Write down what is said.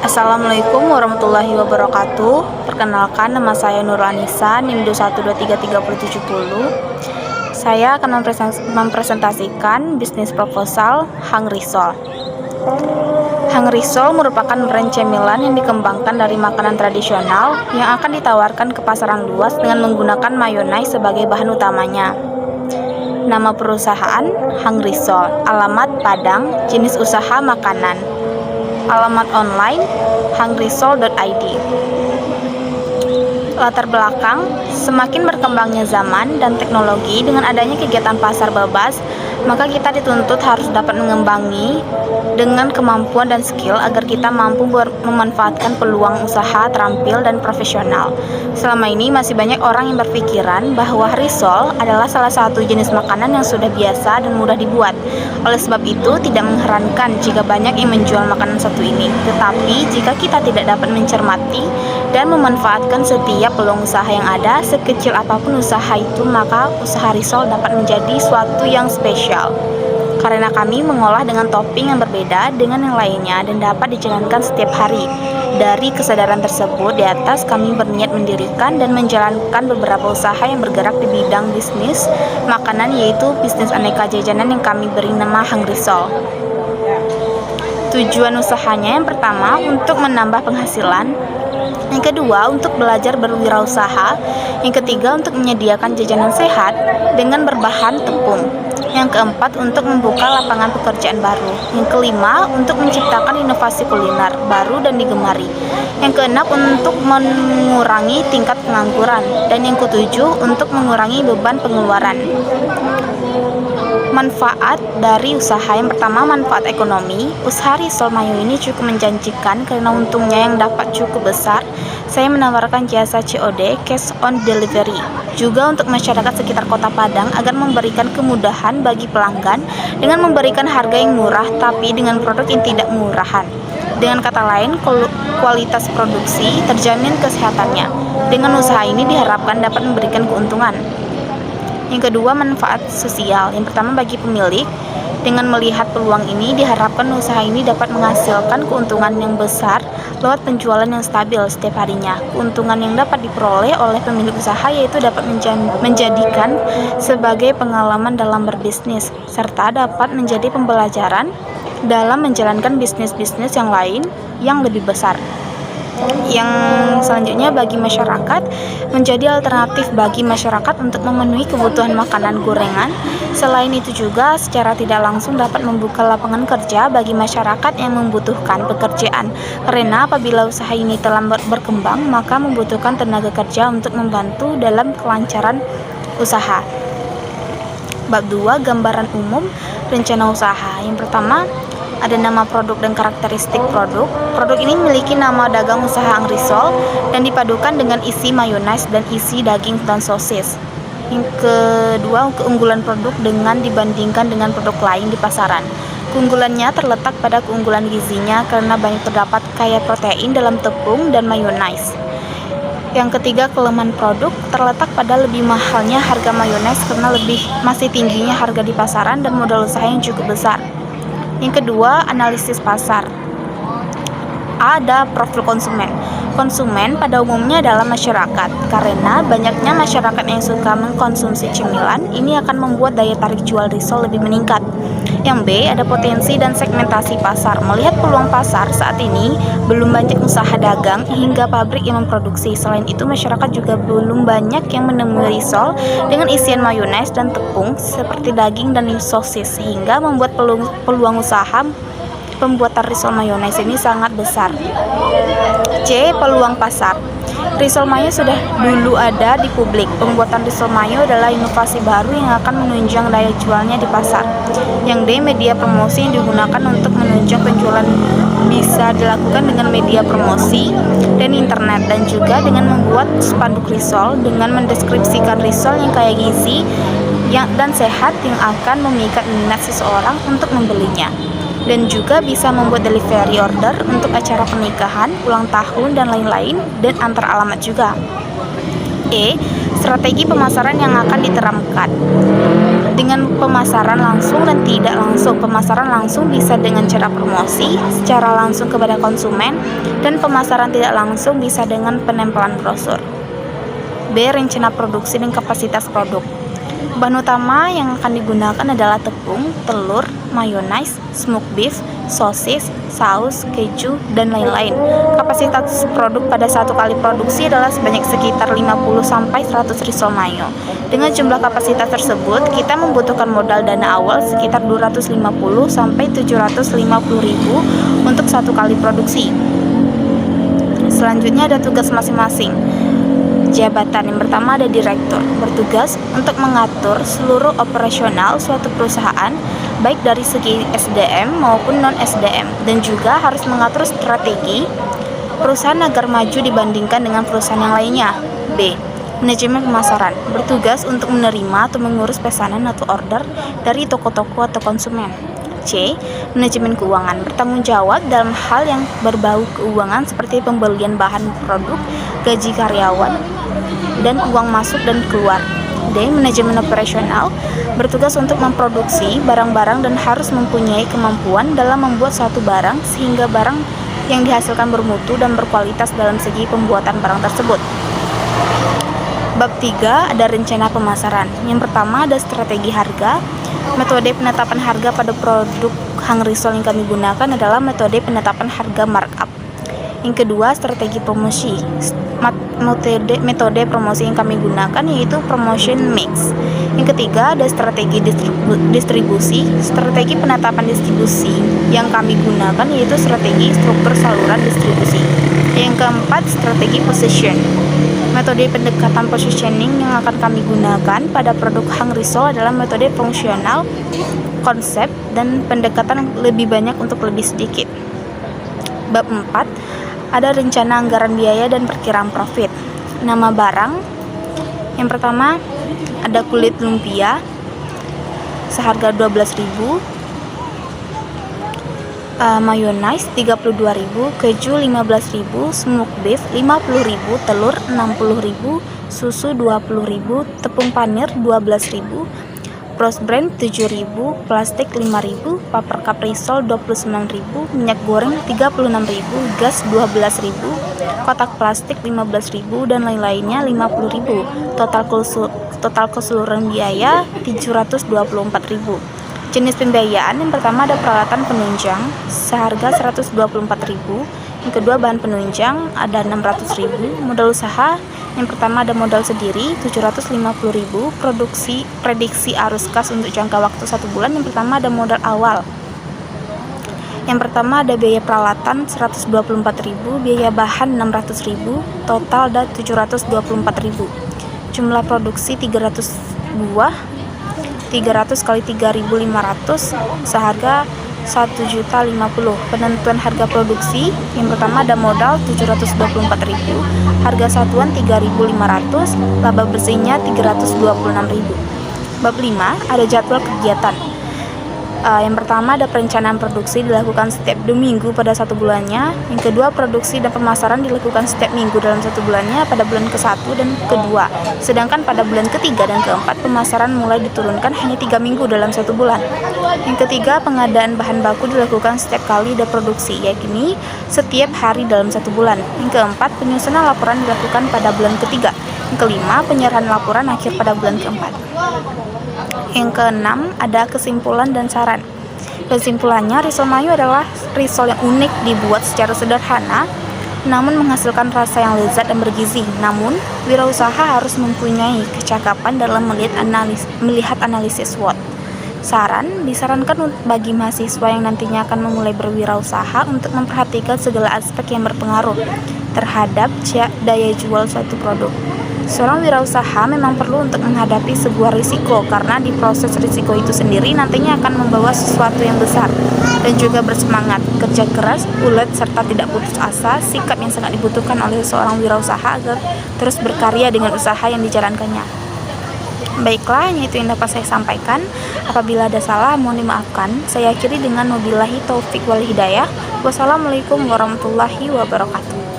Assalamualaikum warahmatullahi wabarakatuh. Perkenalkan, nama saya Nurul Anissa, NIM 2123370. Saya akan mempresentasikan bisnis proposal Hang Risol. Hang Risol merupakan brand cemilan yang dikembangkan dari makanan tradisional yang akan ditawarkan ke pasaran luas dengan menggunakan mayonnaise sebagai bahan utamanya. Nama perusahaan Hang Risol, alamat Padang, jenis usaha makanan. Alamat online hangrisol.id. Latar belakang, semakin berkembangnya zaman dan teknologi dengan adanya kegiatan pasar bebas, maka kita dituntut harus dapat mengembangi dengan kemampuan dan skill agar kita mampu memanfaatkan peluang usaha terampil dan profesional. Selama ini masih banyak orang yang berpikiran bahwa risol adalah salah satu jenis makanan yang sudah biasa dan mudah dibuat. Oleh sebab itu, tidak mengherankan jika banyak yang menjual makanan satu ini. Tetapi, jika kita tidak dapat mencermati dan memanfaatkan setiap peluang usaha yang ada, sekecil apapun usaha itu, maka usaha risol dapat menjadi suatu yang spesial. Karena kami mengolah dengan topping yang berbeda dengan yang lainnya dan dapat dijalankan setiap hari. Dari kesadaran tersebut, di atas kami berniat mendirikan dan menjalankan beberapa usaha yang bergerak di bidang bisnis makanan, yaitu bisnis aneka jajanan yang kami beri nama Hang Risol. Tujuan usahanya yang pertama untuk menambah penghasilan, yang kedua untuk belajar berwirausaha, yang ketiga untuk menyediakan jajanan sehat dengan berbahan tepung, yang keempat untuk membuka lapangan pekerjaan baru, yang kelima untuk menciptakan inovasi kuliner baru dan digemari, yang keenam untuk mengurangi tingkat pengangguran, dan yang ketujuh untuk mengurangi beban pengeluaran. Manfaat dari usaha yang pertama, manfaat ekonomi. Usaha risol mayo ini cukup menjanjikan karena untungnya yang dapat cukup besar. Saya menawarkan jasa COD, cash on delivery, juga untuk masyarakat sekitar Kota Padang agar memberikan kemudahan bagi pelanggan dengan memberikan harga yang murah tapi dengan produk yang tidak murahan. Dengan kata lain, kualitas produksi terjamin kesehatannya. Dengan usaha ini diharapkan dapat memberikan keuntungan. Yang kedua, manfaat sosial. Yang pertama, bagi pemilik, dengan melihat peluang ini diharapkan usaha ini dapat menghasilkan keuntungan yang besar lewat penjualan yang stabil setiap harinya. Keuntungan yang dapat diperoleh oleh pemilik usaha yaitu dapat menjadikan sebagai pengalaman dalam berbisnis, serta dapat menjadi pembelajaran dalam menjalankan bisnis-bisnis yang lain yang lebih besar. Yang selanjutnya, bagi masyarakat, menjadi alternatif bagi masyarakat untuk memenuhi kebutuhan makanan gorengan. Selain itu juga secara tidak langsung dapat membuka lapangan kerja bagi masyarakat yang membutuhkan pekerjaan, karena apabila usaha ini telah berkembang maka membutuhkan tenaga kerja untuk membantu dalam kelancaran usaha. Bab 2, gambaran umum rencana usaha. Yang pertama, ada nama produk dan karakteristik produk. Produk ini memiliki nama dagang usaha Hang Risol dan dipadukan dengan isi mayonnaise dan isi daging dan sosis. Yang kedua, keunggulan produk dengan dibandingkan dengan produk lain di pasaran. Keunggulannya terletak pada keunggulan gizinya karena banyak terdapat kaya protein dalam tepung dan mayonnaise. Yang ketiga, kelemahan produk terletak pada lebih mahalnya harga mayonnaise karena masih tingginya harga di pasaran dan modal usaha yang cukup besar. Yang kedua, analisis pasar. Ada profil konsumen. Konsumen pada umumnya adalah masyarakat. Karena banyaknya masyarakat yang suka mengkonsumsi cemilan, ini akan membuat daya tarik jual risol lebih meningkat. Yang B, ada potensi dan segmentasi pasar. Melihat peluang pasar saat ini, belum banyak usaha dagang hingga pabrik yang memproduksi. Selain itu, masyarakat juga belum banyak yang menemui risol dengan isian mayonnaise dan tepung seperti daging dan sosis, sehingga membuat peluang usaha pembuatan risol mayonnaise ini sangat besar. C, peluang pasar. Risol mayo sudah dulu ada di publik. Pembuatan risol mayo adalah inovasi baru yang akan menunjang daya jualnya di pasar. Yang D, media promosi yang digunakan untuk menunjang penjualan bisa dilakukan dengan media promosi dan internet, dan juga dengan membuat spanduk risol dengan mendeskripsikan risol yang kaya gizi dan sehat yang akan memikat minat seseorang untuk membelinya. Dan juga bisa membuat delivery order untuk acara pernikahan, ulang tahun, dan lain-lain, dan antar alamat juga. E, strategi pemasaran yang akan diterapkan. dengan pemasaran langsung dan tidak langsung. Pemasaran langsung bisa dengan cara promosi secara langsung kepada konsumen, dan pemasaran tidak langsung bisa dengan penempelan brosur. B. Rencana produksi dan kapasitas produk. Bahan utama yang akan digunakan adalah tepung, telur, mayonaise, smoked beef, sosis, saus, keju, dan lain-lain. Kapasitas produk pada satu kali produksi adalah sebanyak sekitar 50-100 risol mayo. Dengan jumlah kapasitas tersebut, kita membutuhkan modal dana awal sekitar 250-750 ribu untuk satu kali produksi. Selanjutnya ada tugas masing-masing. Jabatan yang pertama ada direktur, bertugas untuk mengatur seluruh operasional suatu perusahaan, baik dari segi SDM maupun non-SDM, dan juga harus mengatur strategi perusahaan agar maju dibandingkan dengan perusahaan yang lainnya. B. Manajemen pemasaran, bertugas untuk menerima atau mengurus pesanan atau order dari toko-toko atau konsumen. C. Manajemen keuangan, bertanggung jawab dalam hal yang berbau keuangan seperti pembelian bahan produk, gaji karyawan, dan uang masuk dan keluar. D. Manajemen operasional, bertugas untuk memproduksi barang-barang dan harus mempunyai kemampuan dalam membuat suatu barang sehingga barang yang dihasilkan bermutu dan berkualitas dalam segi pembuatan barang tersebut. Bab 3 ada rencana pemasaran. Yang pertama ada strategi harga. Metode penetapan harga pada produk Hangrisol yang kami gunakan adalah metode penetapan harga markup. Yang kedua, strategi promosi. Metode promosi yang kami gunakan yaitu promotion mix. Yang ketiga, ada strategi distribusi. Strategi penetapan distribusi yang kami gunakan yaitu strategi struktur saluran distribusi. Yang keempat, strategi position. Metode pendekatan positioning yang akan kami gunakan pada produk Hangrisol adalah metode fungsional, konsep, dan pendekatan lebih banyak untuk lebih sedikit. Bab 4 ada rencana anggaran biaya dan perkiraan profit. Nama barang yang pertama ada kulit lumpia seharga 12.000, mayonaise 32.000, keju 15.000, smoked beef 50.000, telur 60.000, susu 20.000, tepung panir 12.000, Bros Brand 7.000, plastik 5.000, paper Caprisol 29.000, minyak goreng 36.000, gas 12.000, kotak plastik 15.000, dan lain-lainnya 50.000. Total keseluruhan biaya 724.000. Jenis pembiayaan yang pertama ada peralatan penunjang seharga 124.000, yang kedua bahan penunjang ada 600.000, modal usaha yang pertama ada modal sendiri 750.000, prediksi arus kas untuk jangka waktu 1 bulan. Yang pertama ada modal awal. Yang pertama ada biaya peralatan 124.000, biaya bahan 600.000, total ada 724.000. Jumlah produksi 300 buah, 300 kali 3.500 seharga 1.050.000. Penentuan harga produksi yang pertama ada modal 724.000, harga satuan 3.500, laba bersihnya 326.000. Bab 5 ada jadwal kegiatan. Yang pertama ada perencanaan produksi dilakukan setiap 2 minggu pada 1 bulannya. Yang kedua, produksi dan pemasaran dilakukan setiap minggu dalam 1 bulannya pada bulan ke-1 dan ke-2. Sedangkan pada bulan ke-3 dan ke-4 pemasaran mulai diturunkan hanya 3 minggu dalam 1 bulan. Yang ketiga, pengadaan bahan baku dilakukan setiap kali ada produksi, yakni setiap hari dalam 1 bulan. Yang keempat, penyusunan laporan dilakukan pada bulan ke-3. Yang kelima, penyerahan laporan akhir pada bulan ke-4. Yang keenam, ada kesimpulan dan saran. Kesimpulannya, risol mayo adalah risol yang unik, dibuat secara sederhana, namun menghasilkan rasa yang lezat dan bergizi. Namun, wirausaha harus mempunyai kecakapan dalam melihat analisis SWOT. Saran, disarankan bagi mahasiswa yang nantinya akan memulai berwirausaha untuk memperhatikan segala aspek yang berpengaruh terhadap daya jual suatu produk. Seorang wirausaha memang perlu untuk menghadapi sebuah risiko, karena di proses risiko itu sendiri nantinya akan membawa sesuatu yang besar. Dan juga bersemangat, kerja keras, ulet, serta tidak putus asa, sikap yang sangat dibutuhkan oleh seorang wirausaha agar terus berkarya dengan usaha yang dijalankannya. Baiklah, hanya itu yang dapat saya sampaikan. Apabila ada salah, mohon dimaafkan. Saya akhiri dengan wabillahi taufik wal hidayah. Wassalamualaikum warahmatullahi wabarakatuh.